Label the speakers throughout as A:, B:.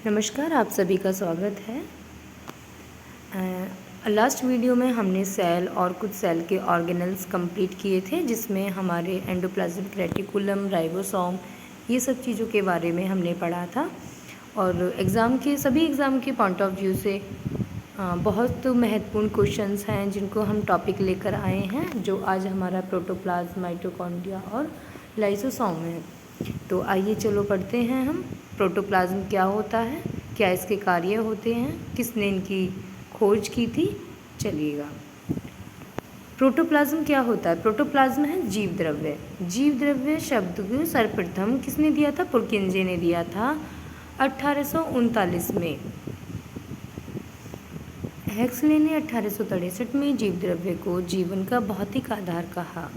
A: नमस्कार, आप सभी का स्वागत है। लास्ट वीडियो में हमने सेल और कुछ सेल के ऑर्गेनल्स कंप्लीट किए थे, जिसमें हमारे एंडोप्लाज्मिक रेटिकुलम, राइबोसोम, ये सब चीज़ों के बारे में हमने पढ़ा था। और सभी एग्ज़ाम के पॉइंट ऑफ व्यू से बहुत महत्वपूर्ण क्वेश्चंस हैं जिनको हम टॉपिक लेकर आए हैं, जो आज हमारा प्रोटोप्लाज्म, माइटोकॉन्ड्रिया और लाइसोसोम है। तो आइए चलो पढ़ते हैं हम। प्रोटोप्लाज्म क्या होता है, क्या इसके कार्य होते हैं, किसने इनकी खोज की थी, चलिएगा। प्रोटोप्लाज्म क्या होता है? प्रोटोप्लाज्म है जीव द्रव्य। जीव द्रव्य शब्द को सर्वप्रथम किसने दिया था? पुरकिंजे ने दिया था 1839 में। हेक्सले ने 1863 में जीव द्रव्य को जीवन का भौतिक आधार कहा।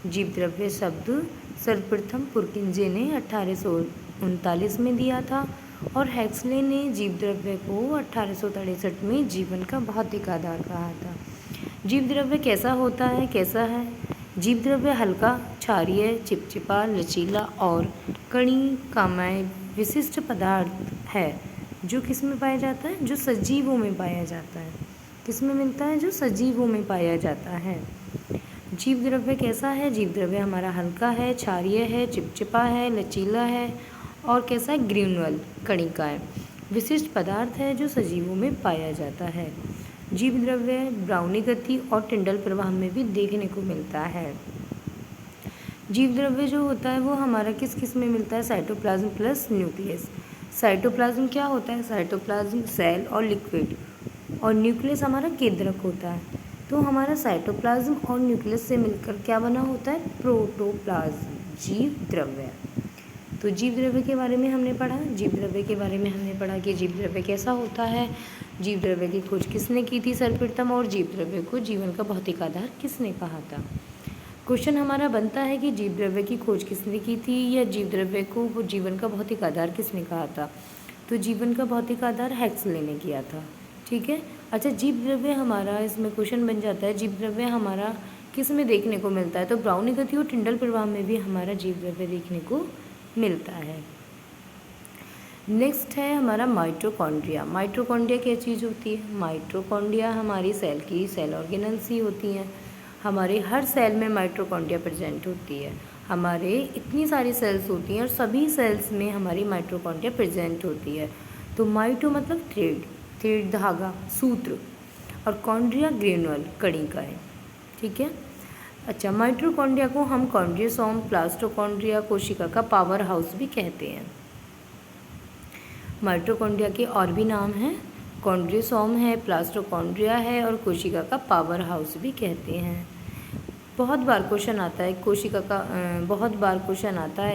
A: जीव द्रव्य शब्द सर्वप्रथम पुरकिंजे ने 1839 में दिया था और हेक्सले ने जीव द्रव्य को 1863 में जीवन का भौतिक आधार कहा था। जीव द्रव्य कैसा होता है, कैसा है? जीव द्रव्य हल्का, क्षारीय, चिपचिपा, लचीला और कणिकामय विशिष्ट पदार्थ है जो किस में पाया जाता है? जो सजीवों में पाया जाता है। किस में मिलता है? जो सजीवों में पाया जाता है। जीव द्रव्य कैसा है? जीव द्रव्य हमारा हल्का है, क्षारीय है, चिपचिपा है, लचीला है और कैसा है? ग्रेन्युलर, कणिकाएं, विशिष्ट पदार्थ है जो सजीवों में पाया जाता है। जीव द्रव्य ब्राउनी गति और टिंडल प्रवाह में भी देखने को मिलता है। जीव द्रव्य जो होता है वो हमारा किस किस में मिलता है? Cytoplasm plus nucleus. साइटोप्लाज्म क्या होता है? साइटोप्लाज्म सेल और लिक्विड, और न्यूक्लियस हमारा केंद्रक होता है। तो हमारा साइटोप्लाज्म और न्यूक्लियस से मिलकर क्या बना होता है? प्रोटोप्लाज्म, जीव द्रव्य। तो जीव द्रव्य के बारे में हमने पढ़ा। जीव द्रव्य के बारे में हमने पढ़ा कि जीव द्रव्य कैसा होता है, जीव द्रव्य की खोज किसने की थी सर्वप्रथम, और जीव द्रव्य को जीवन का भौतिक आधार किसने कहा था। क्वेश्चन हमारा बनता है कि जीव द्रव्य की खोज किसने की थी, या जीव द्रव्य को जीवन का भौतिक आधार किसने कहा था। तो जीवन का भौतिक आधार हेक्सले ने किया था। ठीक है। अच्छा, जीव द्रव्य हमारा, इसमें क्वेश्चन बन जाता है, जीव द्रव्य हमारा किस में देखने को मिलता है? तो ब्राउनी गति और टिंडल प्रवाह में भी हमारा जीव द्रव्य देखने को मिलता है। नेक्स्ट है हमारा माइटोकॉन्ड्रिया। माइटोकॉन्ड्रिया क्या चीज़ होती है? माइटोकॉन्ड्रिया हमारी सेल की सेल ऑर्गेनल्स ही होती हैं। हमारे हर सेल में माइटोकॉन्ड्रिया प्रेजेंट होती है। हमारे इतनी सारी सेल्स होती हैं और सभी सेल्स में हमारी माइटोकॉन्ड्रिया प्रेजेंट होती है। तो माइटो मतलब थ्रेड, थ्रेड धागा, सूत्र, और कॉन्ड्रिया ग्रेनुअल, कणिकाएं। ठीक है। अच्छा, माइटोकॉन्ड्रिया को हम कॉन्ड्रियोसोम, प्लास्टोकॉन्ड्रिया, कोशिका का पावर हाउस भी कहते हैं। माइटोकॉन्ड्रिया के और भी नाम हैं, कॉन्ड्रियोसोम है, प्लास्टोकॉन्ड्रिया है और कोशिका का पावर हाउस भी कहते हैं। बहुत बार क्वेश्चन आता है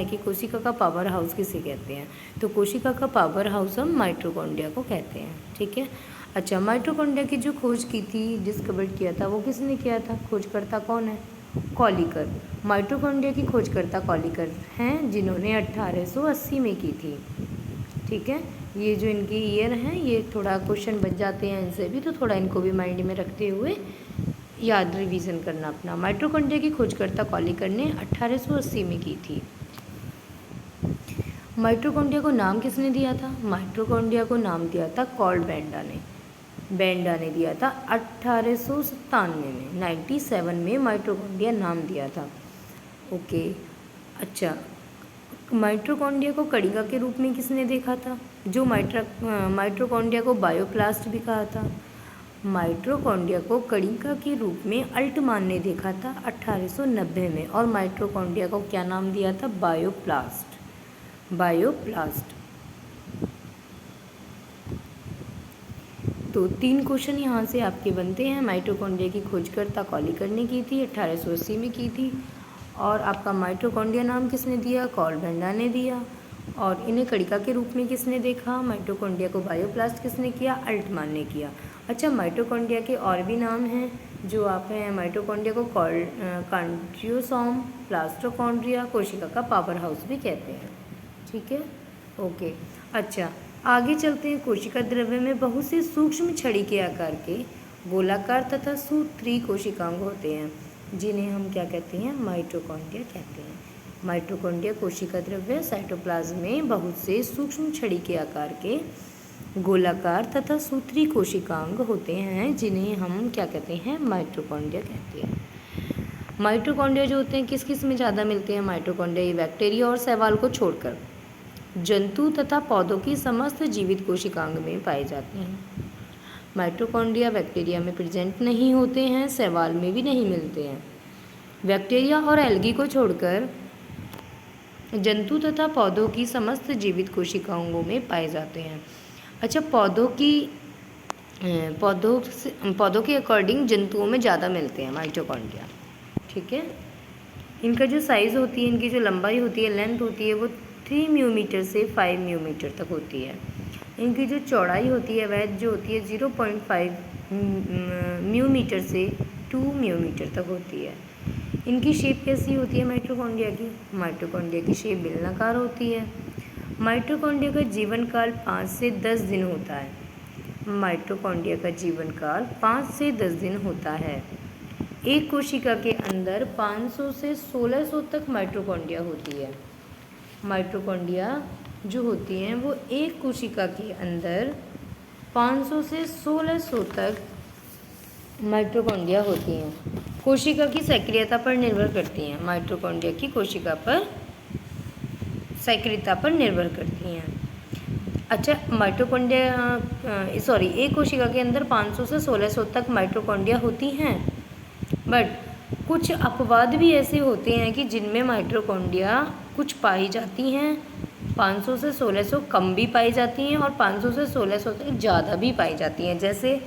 A: कि कोशिका का पावर हाउस किसे कहते हैं। तो कोशिका का पावर हाउस हम माइटोकॉन्ड्रिया को कहते हैं। ठीक है। अच्छा, माइटोकॉन्ड्रिया की जो खोज की थी, डिस्कवर किया था, वो किसने किया था? खोजकर्ता कौन है? कॉलिकर। माइटोकॉन्ड्रिया की खोजकर्ता कॉलिकर हैं, जिन्होंने 1880 में की थी। ठीक है। ये जो इनकी ईयर हैं, ये थोड़ा क्वेश्चन बच जाते हैं इनसे भी, तो थोड़ा इनको भी माइंड में रखते हुए याद रिवीजन करना अपना। माइटोकॉन्ड्रिया की खोजकर्ता कॉलिकर ने 1880 में की थथी। माइटोकॉन्ड्रिया को नाम किसने दिया था? माइटोकॉन्ड्रिया को नाम दिया था कार्ल बेंडा ने। बेंडा ने दिया था 1897 में, 97 में माइटोकॉन्ड्रिया नाम दिया था। ओके। अच्छा, माइटोकॉन्ड्रिया को कणिका के रूप में किसने देखा था? जो माइटोकॉन्ड्रिया को बायोप्लास्ट भी कहा था। माइटोकॉन्ड्रिया को कणिका के रूप में अल्टमान ने देखा था 1890 में, और माइटोकॉन्ड्रिया को क्या नाम दिया था? Bioplast, bioplast. तो 3 क्वेश्चन यहाँ से आपके बनते हैं। माइटोकॉन्ड्रिया की खोजकर्ता कॉलिकर ने की थी, 1880 में की थी, और आपका माइटोकॉन्ड्रिया नाम किसने दिया? कार्ल बेंडा ने दिया। और इन्हें कणिका के रूप में किसने देखा? माइटोकॉन्ड्रिया को बायोप्लास्ट किसने किया? अल्टमान ने किया। अच्छा, माइटोकॉन्ड्रिया के और भी नाम हैं जो आप हैं। माइटोकॉन्ड्रिया को कॉन्ड्रियोसोम, प्लास्टोकॉन्ड्रिया, कोशिका का पावर हाउस भी कहते हैं। ठीक है। ओके। अच्छा, आगे चलते हैं। कोशिका द्रव्य में बहुत से सूक्ष्म छड़ी के आकार के गोलाकार तथा सूत्री कोशिकांग होते हैं, जिन्हें हम क्या कहते हैं? माइटोकॉन्ड्रिया कहते हैं। माइटोकॉन्ड्रिया कोशिका द्रव्य साइटोप्लाज्म में बहुत से सूक्ष्म छड़ी के आकार के गोलाकार तथा सूत्री कोशिकांग होते हैं, जिन्हें हम क्या कहते हैं, माइटोकॉन्ड्रिया कहते हैं। माइटोकॉन्ड्रिया जो होते हैं किस किस में ज़्यादा मिलते हैं माइटोकॉन्ड्रिया, ये बैक्टीरिया और शैवाल को छोड़कर जंतु तथा पौधों की समस्त जीवित कोशिकांग में पाए जाते हैं। माइटोकॉन्ड्रिया बैक्टीरिया में प्रेजेंट नहीं होते हैं, शैवाल में भी नहीं मिलते हैं। बैक्टीरिया और एल्गी को छोड़कर जंतु तथा पौधों की समस्त जीवित कोशिकाओं में पाए जाते हैं। अच्छा, पौधों के अकॉर्डिंग जंतुओं में ज़्यादा मिलते हैं माइटोकॉन्ड्रिया, ठीक है। इनका जो साइज़ होती है, इनकी जो लंबाई होती है, लेंथ होती है, वो 3 म्यूमीटर से 5 म्यूमीटर तक होती है। इनकी जो चौड़ाई होती है वह जो होती है 0.5 म्यूमीटर से 2 म्यूमीटर तक होती है। इनकी शेप कैसी होती है माइटोकॉन्ड्रिया की? माइटोकॉन्ड्रिया की शेप बेलनाकार होती है। माइटोकॉन्ड्रिया का जीवन काल 5 से 10 दिन होता है। माइटोकॉन्ड्रिया का जीवन काल 5 से 10 दिन होता है। एक कोशिका के अंदर 500 से 1600 तक माइटोकॉन्ड्रिया होती है। माइटोकॉन्ड्रिया जो होती हैं वो एक कोशिका के अंदर 500 से 1600 तक माइटोकॉन्ड्रिया होती हैं। कोशिका की सक्रियता पर निर्भर करती हैं। माइटोकॉन्ड्रिया की कोशिका पर सक्रियता पर निर्भर करती हैं। अच्छा, एक कोशिका के अंदर 500 से 1600 तक माइटोकॉन्ड्रिया होती हैं, बट कुछ अपवाद भी ऐसे होते हैं कि जिनमें माइटोकॉन्ड्रिया कुछ पाई जाती हैं, 500 से 1600 कम भी पाई जाती हैं और 500 से 1600 तक ज़्यादा भी पाई जाती हैं। जैसे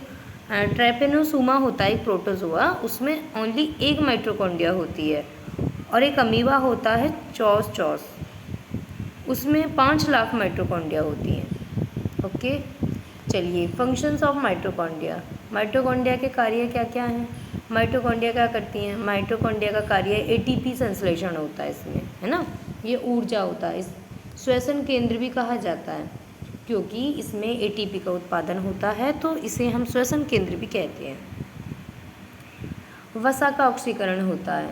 A: ट्रैपेनोसोमा होता है एक प्रोटोजोआ, उसमें ओनली एक माइटोकॉन्ड्रिया होती है। और एक अमीबा होता है चौस, उसमें 5 लाख माइटोकॉन्ड्रिया होती हैं। ओके, चलिए, फंक्शंस ऑफ माइटोकॉन्ड्रिया। माइटोकॉन्ड्रिया के कार्य क्या क्या हैं? माइटोकॉन्ड्रिया क्या करती हैं? माइटोकॉन्ड्रिया का कार्य एटीपी संश्लेषण होता है इसमें, है ना, ये ऊर्जा होता है। श्वसन केंद्र भी कहा जाता है क्योंकि इसमें एटीपी का उत्पादन होता है, तो इसे हम श्वसन केंद्र भी कहते हैं। वसा का ऑक्सीकरण होता है,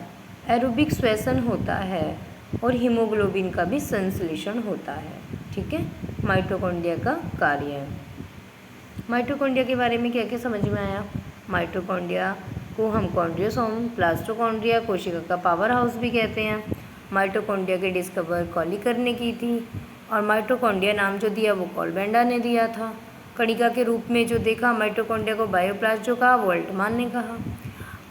A: एरोबिक श्वसन होता है और हीमोग्लोबिन का भी संश्लेषण होता है, ठीक है। माइटोकॉन्ड्रिया का कार्य है। माइटोकॉन्ड्रिया के बारे में क्या क्या समझ में आया? माइटोकॉन्ड्रिया को हम कॉन्ड्रियोसोम, प्लास्टोकॉन्ड्रिया, कोशिका का पावर हाउस भी कहते हैं। माइटोकॉन्ड्रिया के डिस्कवर कॉलिकर ने की थी और माइटोकॉन्ड्रिया नाम जो दिया वो कॉलबेंडा ने दिया था। कणिका के रूप में जो देखा माइटोकॉन्ड्रिया को बायोप्लास्ट जो कहा वो अल्टमान ने कहा।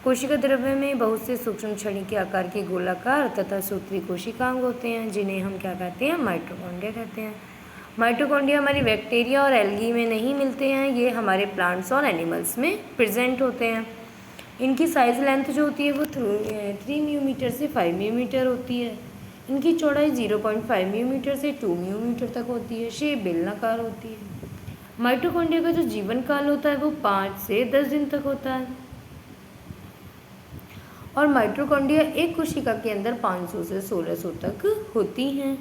A: कोशिका द्रव्य में बहुत से सूक्ष्म छड़ी के आकार के गोलाकार तथा सूत्री कोशिकांग होते हैं, जिन्हें हम क्या कहते हैं? माइटोकॉन्ड्रिया कहते हैं। माइटोकॉन्ड्रिया हमारी बैक्टीरिया और एल्गी में नहीं मिलते हैं, ये हमारे प्लांट्स और एनिमल्स में प्रेजेंट होते हैं। इनकी साइज लेंथ जो होती है वो 3 म्यूमीटर से 5 म्यूमीटर होती है। इनकी चौड़ाई 0.5 म्यूमीटर से 2 म्यूमीटर तक होती है। शेप बेलनाकार होती है। माइटोकॉन्ड्रिया का जो जीवन काल होता है वो 5 से 10 दिन तक होता है और माइटोकॉन्ड्रिया एक कोशिका के अंदर 500 से 1600 तक होती हैं।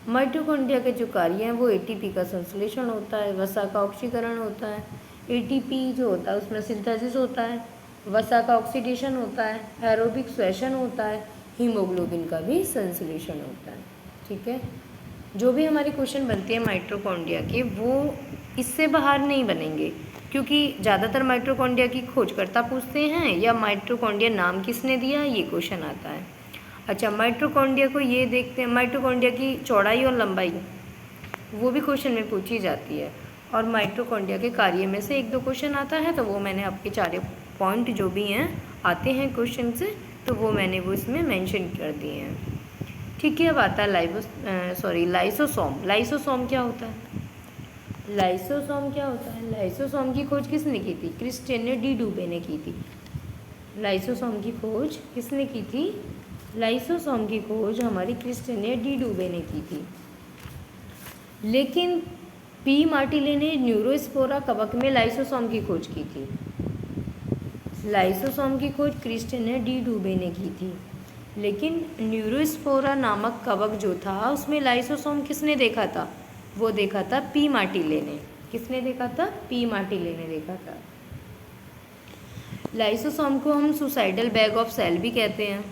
A: माइटोकॉन्ड्रिया के जो कार्य हैं वो एटीपी का संश्लेषण होता है, वसा का ऑक्सीकरण होता है, एटीपी जो होता है उसमें सिंथेसिस होता है, वसा का ऑक्सीडेशन होता है, एरोबिक श्वसन होता है, हीमोग्लोबिन का भी संश्लेषण होता है, ठीक है। जो भी हमारे क्वेश्चन बनते हैं माइटोकॉन्ड्रिया के वो इससे बाहर नहीं बनेंगे, क्योंकि ज़्यादातर माइटोकॉन्ड्रिया की खोजकर्ता पूछते हैं या माइटोकॉन्ड्रिया नाम किसने दिया, ये क्वेश्चन आता है। अच्छा, माइटोकॉन्ड्रिया को ये देखते हैं, माइटोकॉन्ड्रिया की चौड़ाई और लंबाई वो भी क्वेश्चन में पूछी जाती है और माइटोकॉन्ड्रिया के कार्य में से 1-2 क्वेश्चन आता है, तो वो मैंने आपके 4 पॉइंट जो भी हैं आते हैं क्वेश्चन से, तो वो मैंने वो इसमें मेंशन कर दिए हैं, ठीक है। अब आता है लाइसोसोम। लाइसोसोम क्या होता है? लाइसोसोम क्या होता है? लाइसोसोम की खोज किसने की थी? क्रिस्टियन डी डूबे ने की थी। लाइसोसोम की खोज किसने की थी? लाइसोसोम की खोज हमारी क्रिस्टियन डी डूबे ने की थी। लेकिन पी मार्टिले ने न्यूरोस्पोरा कवक में लाइसोसोम की खोज की थी। लाइसोसोम की खोज क्रिस्टियन डी डूबे ने की थी, लेकिन न्यूरोस्पोरा नामक कवक जो था उसमें लाइसोसोम किसने देखा था? वो देखा था पी मार्टिले ने। किसने देखा था? पी मार्टिले ने देखा था। लाइसोसोम को हम सुसाइडल बैग ऑफ सेल भी कहते हैं।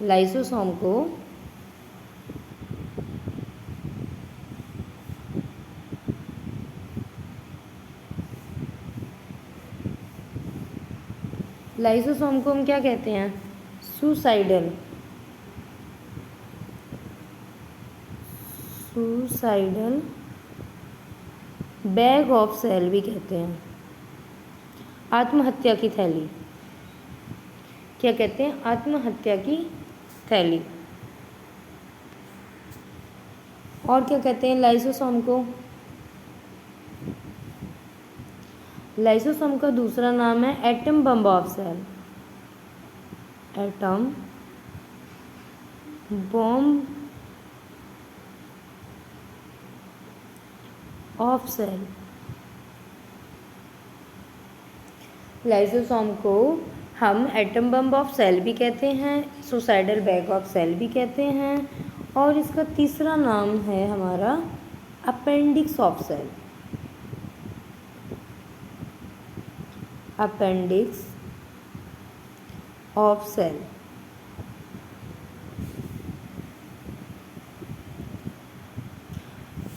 A: लाइसोसोम को हम क्या कहते हैं? सुसाइडल बैग ऑफ सेल भी कहते हैं। आत्महत्या की थैली क्या कहते हैं? आत्महत्या की थैली। और क्या कहते हैं लाइसोसोम को? लाइसोसोम का दूसरा नाम है atom bomb of cell. Atom bomb of cell. Lysosome को हम एटम बम ऑफ सेल भी कहते हैं, सुसाइडल बैग ऑफ सेल भी कहते हैं, और इसका तीसरा नाम है हमारा appendix of cell. Appendix of cell.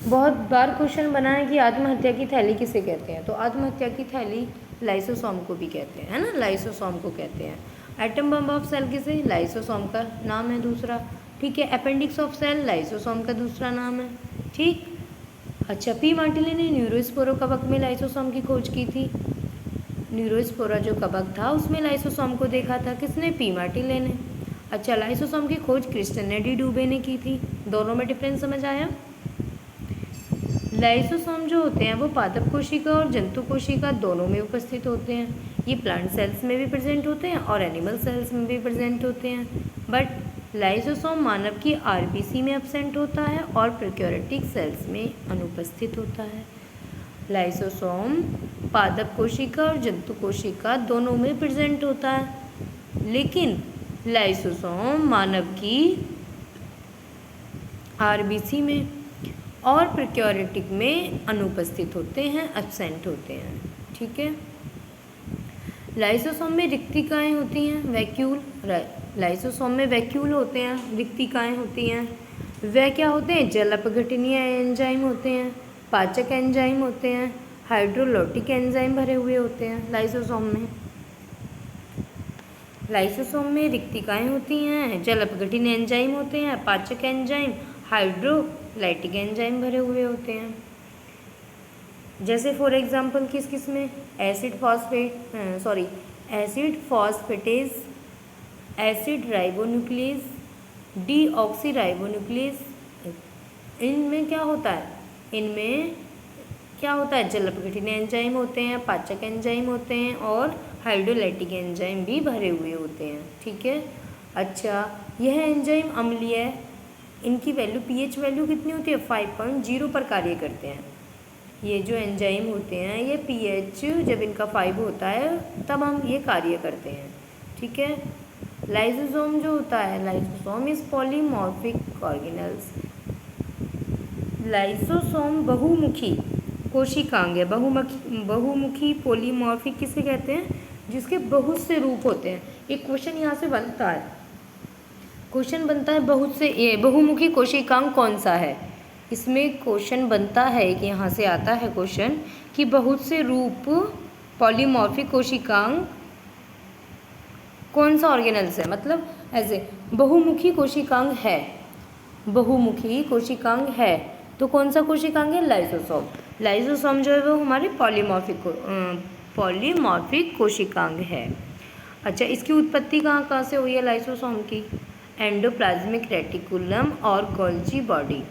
A: बहुत बार क्वेश्चन बना है कि आत्महत्या की थैली किसे कहते हैं, तो आत्महत्या की थैली लाइसोसोम को भी कहते हैं, है ना, लाइसोसोम को कहते हैं। एटम बम ऑफ सेल किसे? लाइसोसोम का नाम है दूसरा, ठीक है। अपेंडिक्स ऑफ सेल लाइसोसोम का दूसरा नाम है, ठीक। अच्छा, पी मार्टिले ने न्यूरोस्पोरो कवक में लाइसोसोम की खोज की थी। न्यूरोस्पोरा जो कवक था उसमें लाइसोसोम को देखा था, किसने? पी मार्टिले ने। अच्छा, लाइसोसोम की खोज क्रिस्टियन डी डूबे ने की थी। दोनों में डिफरेंस समझ आया? लाइसोसोम जो होते हैं वो पादप कोशिका और जंतु कोशिका दोनों में उपस्थित होते हैं। ये प्लांट सेल्स में भी प्रेजेंट होते हैं और एनिमल सेल्स में भी प्रेजेंट होते हैं, बट लाइसोसोम मानव की आरबीसी में एब्सेंट होता है और प्रोकैरियोटिक सेल्स में अनुपस्थित होता है। लाइसोसोम पादप कोशिका और जंतु कोशिका दोनों में प्रेजेंट होता है, लेकिन लाइसोसोम मानव की आरबीसी में और प्रोकैरियोटिक में अनुपस्थित होते हैं, एब्सेंट होते हैं, ठीक है। लाइसोसोम में रिक्तिकाएँ होती हैं, वैक्यूल। लाइसोसोम में वैक्यूल होते हैं, रिक्तिकाएँ होती हैं। वह क्या होते हैं? जल अपघटनीय एंजाइम होते हैं, पाचक एंजाइम होते हैं, हाइड्रोलाइटिक एंजाइम भरे हुए होते हैं लाइसोसोम में। लाइसोसोम में रिक्तिकाएँ होती हैं, जल अपघटनीय एंजाइम होते हैं, पाचक एंजाइम, हाइड्रोलाइटिक एंजाइम भरे हुए होते हैं। जैसे फॉर एग्जांपल किस किस में? Acid phosphatase, acid ribonuclease, deoxy ribonuclease. इनमें क्या होता है? जल अपघटनीय एंजाइम होते हैं, पाचक एंजाइम होते हैं और हाइड्रोलाइटिक एंजाइम भी भरे हुए होते हैं, ठीक है। अच्छा, यह एंजाइम अम्लीय है, इनकी वैल्यू पीएच वैल्यू कितनी होती है? 5.0 पर कार्य करते हैं। ये जो एंजाइम होते हैं ये पीएच जब इनका 5 होता है तब हम ये कार्य करते हैं, ठीक है। लाइसोसोम जो होता है, lysosome is polymorphic organelles. Lysosome बहुमुखी कोशिकांग है। बहुमुखी पॉलीमॉर्फिक किसे कहते हैं? जिसके बहुत से रूप होते हैं। एक क्वेश्चन यहाँ से बनता है, बहुमुखी कोशिकांग कौन सा है? इसमें क्वेश्चन बनता है कि यहाँ से आता है क्वेश्चन कि बहुत से रूप पॉलीमॉर्फिक कोशिकांग कौन सा ऑर्गेनल्स है, मतलब ऐसे बहुमुखी कोशिकांग है, बहुमुखी कोशिकांग है तो कौन सा कोशिकांग है? लाइसोसोम। लाइसोसोम जो है वो हमारे पॉलीमॉर्फिक कोशिकांग है। अच्छा, इसकी उत्पत्ति कहाँ से हुई है लाइसोसोम की? एंडोप्लाज्मिक रेटिकुलम और Golgi body.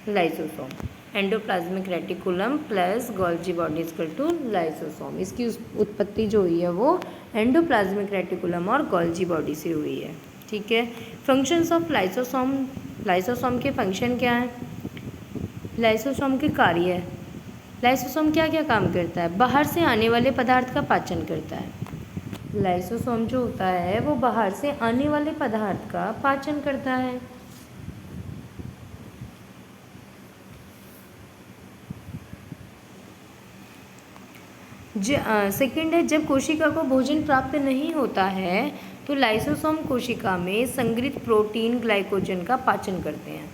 A: Lysosome, endoplasmic reticulum plus Golgi body equal to lysosome. इसकी उत्पत्ति जो हुई है वो एंडोप्लाज्मिक रेटिकुलम और गोल्जी बॉडी से हुई है, ठीक है। फंक्शंस ऑफ लाइसोसोम, लाइसोसोम के फंक्शन क्या है? लाइसोसोम के कार्य, लाइसोसोम क्या क्या काम करता है? बाहर से आने वाले पदार्थ का पाचन करता है। लाइसोसोम जो होता है वो बाहर से आने वाले पदार्थ का पाचन करता है। सेकंड है, जब कोशिका को भोजन प्राप्त नहीं होता है तो लाइसोसोम कोशिका में संग्रहित प्रोटीन ग्लाइकोजन का पाचन करते हैं।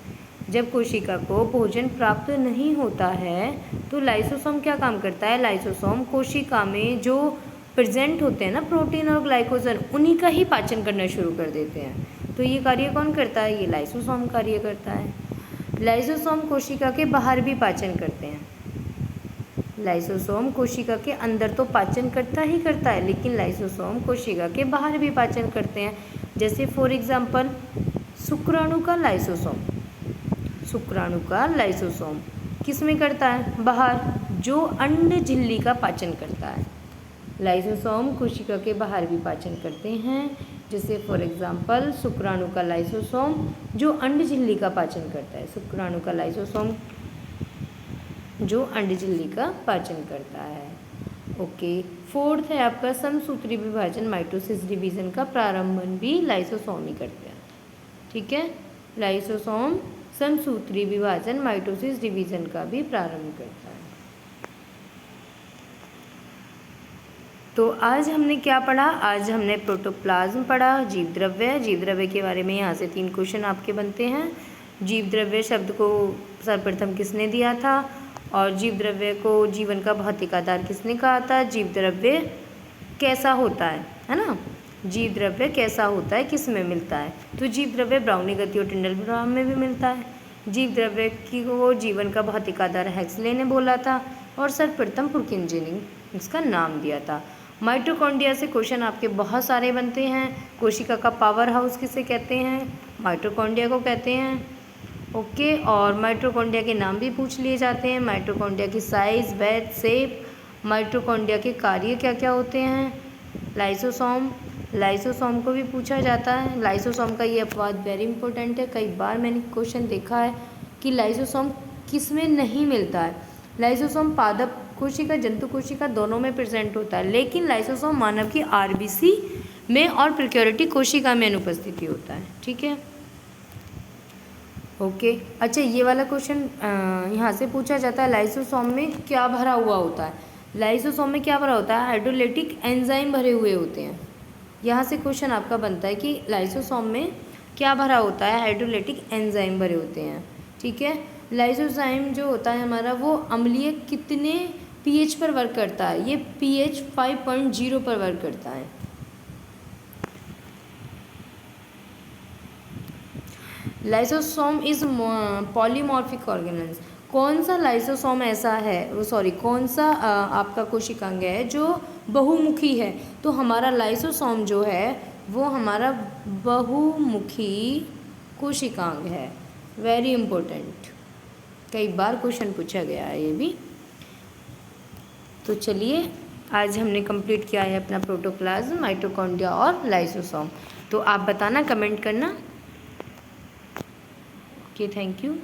A: जब कोशिका को भोजन प्राप्त नहीं होता है तो लाइसोसोम क्या काम करता है, लाइसोसोम कोशिका में जो प्रेजेंट होते हैं ना प्रोटीन और ग्लाइकोजन, उन्हीं का ही पाचन करना शुरू कर देते हैं। तो ये कार्य कौन करता है, ये लाइसोसोम कार्य करता है। लाइसोसोम कोशिका के बाहर भी पाचन करते हैं। लाइसोसोम कोशिका के अंदर तो पाचन करता ही करता है, लेकिन लाइसोसोम कोशिका के बाहर भी पाचन करते हैं। जैसे फॉर एग्जांपल शुक्राणु का लाइसोसोम, शुक्राणु का लाइसोसोम किस में करता है, बाहर, जो अंड झिल्ली का पाचन करता है। लाइसोसोम कोशिका के बाहर भी पाचन करते हैं। जैसे फॉर एग्जांपल शुक्राणु का लाइसोसोम जो अंड झिल्ली का पाचन करता है, शुक्राणु का लाइसोसोम जो अंड झिल्ली का पाचन करता है। ओके, फोर्थ है आपका समसूत्री विभाजन, माइटोसिस डिवीजन का प्रारंभन भी लाइसोसोम ही करते हैं। ठीक है, लाइसोसोम समसूत्री विभाजन माइटोसिस डिवीजन का भी प्रारंभ करता है। तो आज हमने क्या पढ़ा, आज हमने प्रोटोप्लाज्म पढ़ा, जीव द्रव्य के बारे में यहाँ से 3 क्वेश्चन आपके बनते हैं। जीव द्रव्य शब्द को सर्वप्रथम किसने दिया था, और जीव द्रव्य को जीवन का भौतिक आधार किसने कहा था, जीव द्रव्य कैसा होता है ना, जीव द्रव्य कैसा होता है, किस में मिलता है। तो जीव द्रव्य ब्राउनी गति और टिंडल ब्राउन में भी मिलता है। जीव द्रव्य की को जीवन का भौतिक आधार हेक्सले ने बोला था, और सर्वप्रथम पुरकिंजे ने इसका नाम दिया था। माइटोकॉन्ड्रिया से क्वेश्चन आपके बहुत सारे बनते हैं। कोशिका का पावर हाउस किसे कहते हैं, माइटोकॉन्ड्रिया को कहते हैं। ओके, और माइटोकॉन्ड्रिया के नाम भी पूछ लिए जाते हैं। माइटोकॉन्ड्रिया की साइज, वेट, शेप, माइटोकॉन्ड्रिया के कार्य क्या क्या होते हैं। लाइसोसोम को भी पूछा जाता है। लाइसोसोम का ये अपवाद वेरी इंपॉर्टेंट है। कई बार मैंने क्वेश्चन देखा है कि लाइसोसोम किस में नहीं मिलता है। लाइसोसोम पादप कोशिका, जंतु कोशिका दोनों में प्रेजेंट होता है, लेकिन लाइसोसोम मानव की आरबीसी में और प्रोकैरियोटिक कोशिका में अनुपस्थिति होता है। ठीक है, ओके। अच्छा, ये वाला क्वेश्चन यहाँ से पूछा जाता है, लाइसोसोम में क्या भरा हुआ होता है। लाइसोसोम में क्या भरा होता है, हाइड्रोलाइटिक एंजाइम भरे हुए होते हैं। यहाँ से क्वेश्चन आपका बनता है कि लाइसोसोम में क्या भरा होता है, हाइड्रोलाइटिक एंजाइम भरे होते हैं। ठीक है, लाइसोजाइम जो होता है हमारा, वो अम्लीय कितने पीएच पर वर्क करता है, ये पीएच 5.0 पर वर्क करता है। Lysosome is polymorphic organelles. कौन सा लाइसोसोम ऐसा है, कौन सा आपका कोशिकांग है जो बहुमुखी है। तो हमारा लाइसोसोम जो है वो हमारा बहुमुखी कोशिकांग है। वेरी इंपॉर्टेंट, कई बार क्वेश्चन पूछा गया है ये भी। तो चलिए, आज हमने कंप्लीट किया है अपना प्रोटोप्लाज्म, माइटोकॉन्ड्रिया और लाइसोसोम। तो आप बताना, कमेंट करना। Okay, thank you.